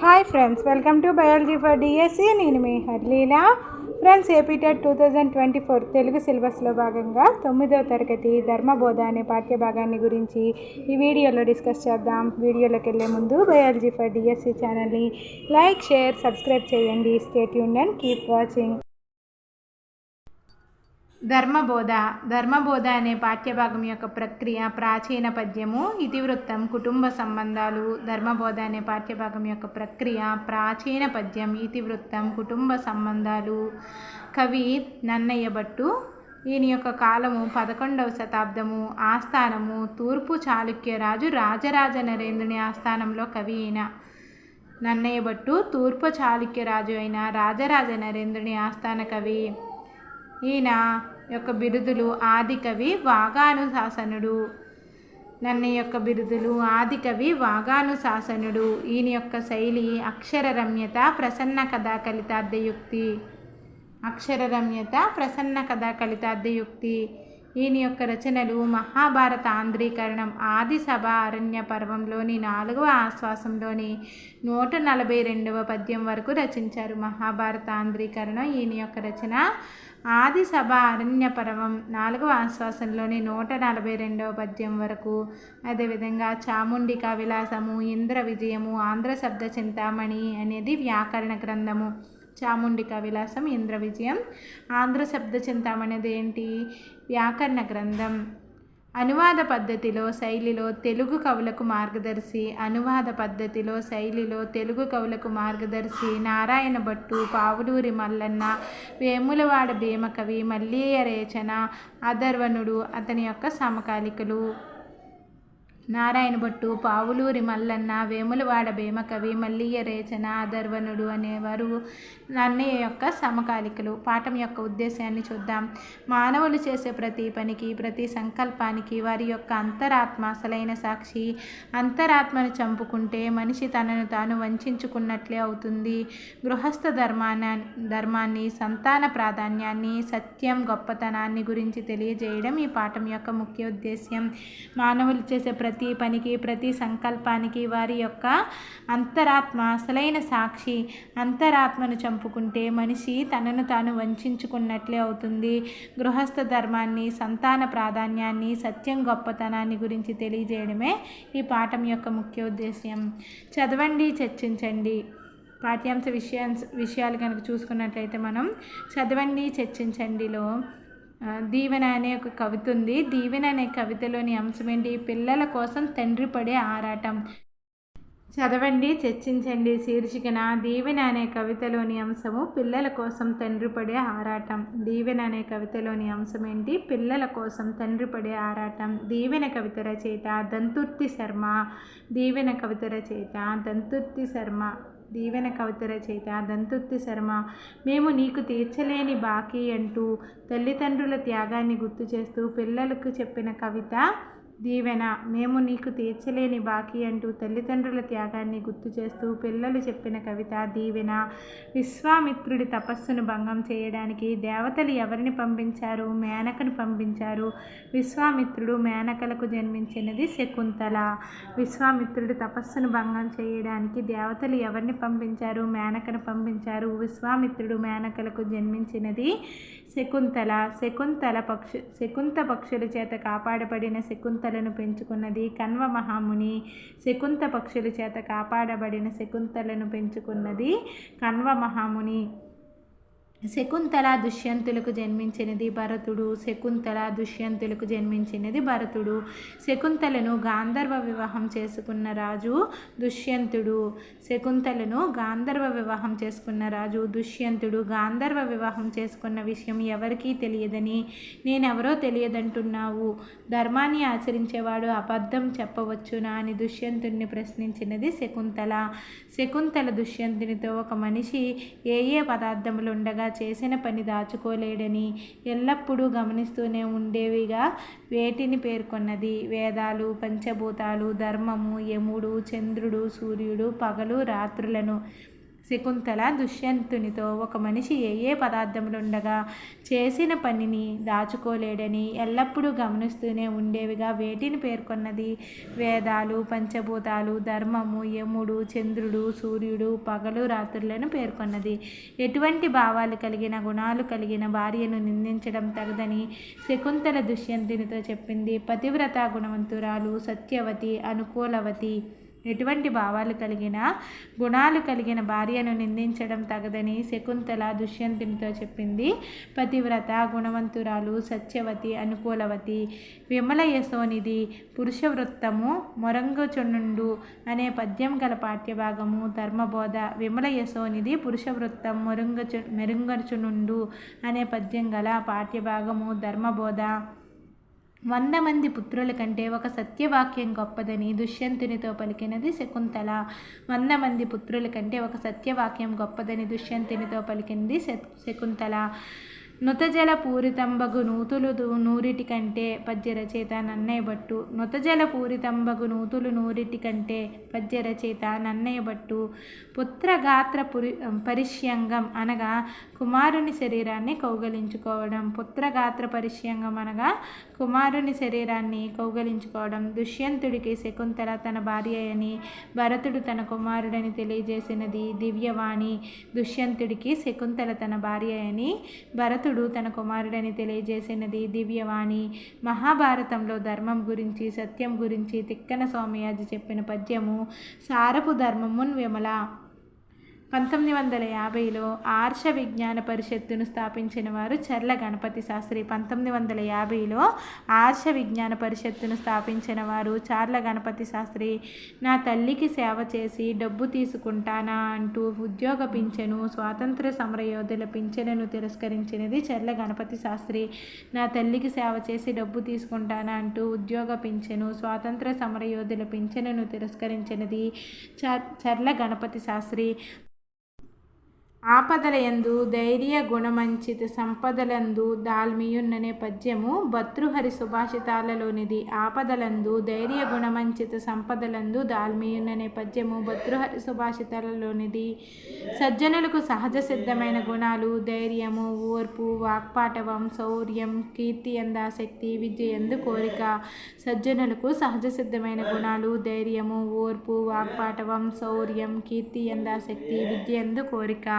Hi friends, welcome to biology for DSC. నేను మీ హర్లీలా. Friends, APTET 2024 Telugu సిలబస్లో భాగంగా 9వ తరగతి ధర్మబోధ అనే పాఠ్యభాగాన్ని గురించి ఈ వీడియోలో డిస్కస్ చేద్దాం. వీడియోలోకి వెళ్ళే ముందు బయాలజీ ఫర్ డిఎస్సి ఛానల్ని లైక్, షేర్, సబ్స్క్రైబ్ చేయండి. Stay tuned and keep watching. ధర్మబోధ అనే పాఠ్యభాగం యొక్క ప్రక్రియ ప్రాచీన పద్యము, ఇతివృత్తం, కుటుంబ సంబంధాలు. ధర్మబోధ అనే పాఠ్యభాగం యొక్క ప్రక్రియ ప్రాచీన పద్యం, ఇతివృత్తం, కుటుంబ సంబంధాలు. కవి నన్నయ్య భట్టు. ఈయన యొక్క కాలము 11వ శతాబ్దము. ఆస్థానము తూర్పు చాళుక్య రాజు రాజరాజ నరేంద్రుని ఆస్థానంలో కవి అయిన నన్నయ్య భట్టు తూర్పు చాళుక్య రాజు అయిన రాజరాజ నరేంద్రుని ఆస్థాన కవి. ఈయన యొక్క బిరుదులు ఆదికవి, వాగానుశాసనుడు. నన్నయ్య యొక్క బిరుదులు ఆదికవి, వాగానుశాసనుడు. ఈయన యొక్క శైలి అక్షరరమ్యత, ప్రసన్న కథా కలితార్థయుక్తి. అక్షరరమ్యత, ప్రసన్న కథా కలితార్థయుక్తి. ఈయన యొక్క రచనలు మహాభారత ఆంధ్రీకరణం, ఆది సభ అరణ్య పర్వంలోని 4వ ఆశ్వాసంలోని 142వ పద్యం వరకు రచించారు. మహాభారత ఆంధ్రీకరణం ఈయన యొక్క రచన. ఆది సభ అరణ్య పర్వం 4వ ఆశ్వాసంలోని 142వ పద్యం వరకు. అదేవిధంగా చాముండికా విలాసము, ఇంద్ర విజయము, ఆంధ్ర శబ్ద చింతామణి అనేది వ్యాకరణ గ్రంథము. చాముండికా విలాసం, ఇంద్ర విజయం, ఆంధ్ర శబ్ద చింతామణి అనేది ఏంటి? వ్యాకరణ గ్రంథం. అనువాద పద్ధతిలో శైలిలో తెలుగు కవులకు మార్గదర్శి. అనువాద పద్ధతిలో శైలిలో తెలుగు కవులకు మార్గదర్శి నారాయణ భట్టు, పావులూరి మల్లన్న, వేములవాడ భీమకవి, మల్లీయ రేచన, అధర్వణుడు అతని యొక్క సమకాలికులు. నారాయణ భట్టు, పావులూరి మల్లన్న, వేములవాడ భీమకవి, మల్లీయ రేచన, అధర్వణుడు అనేవారు నన్నయ్య యొక్క సమకాలికులు. పాఠం యొక్క ఉద్దేశాన్ని చూద్దాం. మానవులు చేసే ప్రతి పనికి, ప్రతి సంకల్పానికి వారి యొక్క అంతరాత్మ అసలైన సాక్షి. అంతరాత్మను చంపుకుంటే మనిషి తనను తాను వంచుకున్నట్లే అవుతుంది. గృహస్థ ధర్మాన్ని, సంతాన ప్రాధాన్యాన్ని, సత్యం, గొప్పతనాన్ని గురించి తెలియజేయడం ఈ పాఠం యొక్క ముఖ్య ఉద్దేశ్యం. మానవులు చేసే ప్రతి పనికి, ప్రతి సంకల్పానికి వారి యొక్క అంతరాత్మ అసలైన సాక్షి. అంతరాత్మను చంపుకుంటే మనిషి తనను తాను వంచుకున్నట్లే అవుతుంది. గృహస్థ ధర్మాన్ని, సంతాన ప్రాధాన్యాన్ని, సత్యం, గొప్పతనాన్ని గురించి తెలియజేయడమే ఈ పాఠం యొక్క ముఖ్య ఉద్దేశ్యం. చదవండి, చర్చించండి. పాఠ్యాంశ విషయాలు కనుక చూసుకున్నట్లయితే మనం చదవండి, చర్చించండిలో దీవెన అనే ఒక కవిత ఉంది. దీవెన అనే కవితలోని అంశం ఏంటి? పిల్లల కోసం తండ్రి పడే ఆరాటం. చదవండి, చర్చించండి శీర్షికన దీవెన అనే కవితలోని అంశము పిల్లల కోసం తండ్రి పడే ఆరాటం. దీవెన అనే కవితలోని అంశం ఏంటి? పిల్లల కోసం తండ్రి పడే ఆరాటం. దీవెన కవిత రచయిత దంతుర్తి శర్మ. దీవెన కవిత రచయిత దంతుర్తి శర్మ. దీవెన కవిత రచయిత దంతుర్తి శర్మ. మేము నీకు తీర్చలేని బాకీ అంటూ తల్లిదండ్రుల త్యాగాన్ని గుర్తు చేస్తూ పిల్లలకు చెప్పిన కవిత దీవెన. మేము నీకు తీర్చలేని బాకీ అంటూ తల్లిదండ్రుల త్యాగాన్ని గుర్తు చేస్తూ పిల్లలు చెప్పిన కవిత దీవెన. విశ్వామిత్రుడి తపస్సును భంగం చేయడానికి దేవతలు ఎవరిని పంపించారు? మేనకను పంపించారు. విశ్వామిత్రుడు మేనకలకు జన్మించినది శకుంతల. విశ్వామిత్రుడి తపస్సును భంగం చేయడానికి దేవతలు ఎవరిని పంపించారు? మేనకను పంపించారు. విశ్వామిత్రుడు మేనకలకు జన్మించినది శకుంతల. శకుంత పక్షుల చేత కాపాడబడిన శకుంతలను పెంచుకున్నది కణ్వ మహాముని. శకుంత పక్షుల చేత కాపాడబడిన శకుంతలను పెంచుకున్నది కణ్వ మహాముని. శకుంతల దుష్యంతులకు జన్మించినది భరతుడు. శకుంతల దుష్యంతులకు జన్మించినది భరతుడు. శకుంతలను గాంధర్వ వివాహం చేసుకున్న రాజు దుష్యంతుడు. శకుంతలను గాంధర్వ వివాహం చేసుకున్న రాజు దుష్యంతుడు. గాంధర్వ వివాహం చేసుకున్న విషయం ఎవరికీ తెలియదని నేనెవరో తెలియదంటున్నావు. ధర్మాన్ని ఆచరించేవాడు అబద్ధం చెప్పవచ్చునా అని దుష్యంతుడిని ప్రశ్నించినది శకుంతల. శకుంతల దుష్యంతునితో ఒక మనిషి ఏ పదార్థములు ఉండగా చేసిన పని దాచుకోలేడని ఎల్లప్పుడూ గమనిస్తూనే ఉండేవిగా వేటిని పేర్కొన్నది? వేదాలు, పంచభూతాలు, ధర్మము, యముడు, చంద్రుడు, సూర్యుడు, పగలు రాత్రులను. శకుంతల దుష్యంతునితో ఒక మనిషి ఏ పదార్థములుండగా చేసిన పనిని దాచుకోలేడని ఎల్లప్పుడూ గమనిస్తూనే ఉండేవిగా వేటిని పేర్కొన్నది? వేదాలు, పంచభూతాలు, ధర్మము, యముడు, చంద్రుడు, సూర్యుడు, పగలు రాత్రులను పేర్కొన్నది. ఎటువంటి భావాలు కలిగిన గుణాలు కలిగిన భార్యను నిందించడం తగదని శకుంతల దుష్యంతునితో చెప్పింది. పతివ్రత, గుణవంతురాలు, సత్యవతి, అనుకూలవతి. ఎటువంటి భావాలు కలిగిన గుణాలు కలిగిన భార్యను నిందించడం తగదని శకుంతల దుష్యంతునితో చెప్పింది. పతివ్రత, గుణవంతురాలు, సత్యవతి, అనుకూలవతి. విమల యశోనిధి పురుషవృత్తము మొరంగచునుండు అనే పద్యం గల పాఠ్యభాగము ధర్మబోధ. విమల యశోనిధి పురుషవృత్తం మెరుంగచునుండు అనే పద్యం గల పాఠ్యభాగము ధర్మబోధ. 100 మంది పుత్రుల కంటే ఒక సత్యవాక్యం గొప్పదని దుష్యంతునితో పలికినది శకుంతల. 100 మంది పుత్రుల కంటే ఒక సత్యవాక్యం గొప్పదని దుష్యంతునితో పలికింది శకుంతల. నుతజల పూరితంబగు నూతులు నూరిటి కంటే పద్య రచయిత నన్నయ్య భట్టు. నుతజల పూరితంబగు నూతులు నూరిటి కంటే పద్య రచయిత నన్నయ్య భట్టు. పుత్రగాత్ర పరిష్యంగం అనగా కుమారుని శరీరాన్ని కౌగలించుకోవడం. పుత్రగాత్ర పరిష్యంగం అనగా కుమారుని శరీరాన్ని కౌగలించుకోవడం. దుష్యంతుడికి శకుంతల తన భార్య అని, భరతుడు తన కుమారుడని తెలియజేసినది దివ్యవాణి. దుష్యంతుడికి శకుంతల తన భార్య అని, భరతుడు తన కుమారుడని తెలియజేసినది దివ్యవాణి. మహాభారతంలో ధర్మం గురించి, సత్యం గురించి తిక్కన సోమయాజి చెప్పిన పద్యము సారపు ధర్మమున్ విమల. 1950లో ఆర్ష విజ్ఞాన పరిషత్తును స్థాపించిన వారు చర్ల గణపతి శాస్త్రి. 1950లో ఆర్ష విజ్ఞాన పరిషత్తును స్థాపించిన వారు చార్ల గణపతి శాస్త్రి. నా తల్లికి సేవ చేసి డబ్బు తీసుకుంటానా అంటూ ఉద్యోగ పింఛను, స్వాతంత్ర సమరయోధుల పింఛనును తిరస్కరించినది చర్ల గణపతి శాస్త్రి. నా తల్లికి సేవ చేసి డబ్బు తీసుకుంటానా అంటూ ఉద్యోగ పింఛను, స్వాతంత్ర సమరయోధుల పింఛనును తిరస్కరించినది చర్ల గణపతి శాస్త్రి. ఆపదలయందు ధైర్య గుణమంచిత సంపదలందు దాల్మియున్ననే పద్యము భర్తృహరి సుభాషితాలలోనిది. ఆపదలందు ధైర్య గుణమంచిత సంపదలందు దాల్మియున్ననే పద్యము భర్తృహరి సుభాషితాలలోనిది. సజ్జనులకు సహజ సిద్ధమైన గుణాలు ధైర్యము, ఓర్పు, వాక్పాటవం, శౌర్యం, కీర్తి ఎందాసక్తి, విద్య ఎందు కోరిక. సజ్జనులకు సహజ సిద్ధమైన గుణాలు ధైర్యము, ఓర్పు, వాక్పాటవం, శౌర్యం, కీర్తి ఎందాసక్తి, విద్య ఎందు కోరిక.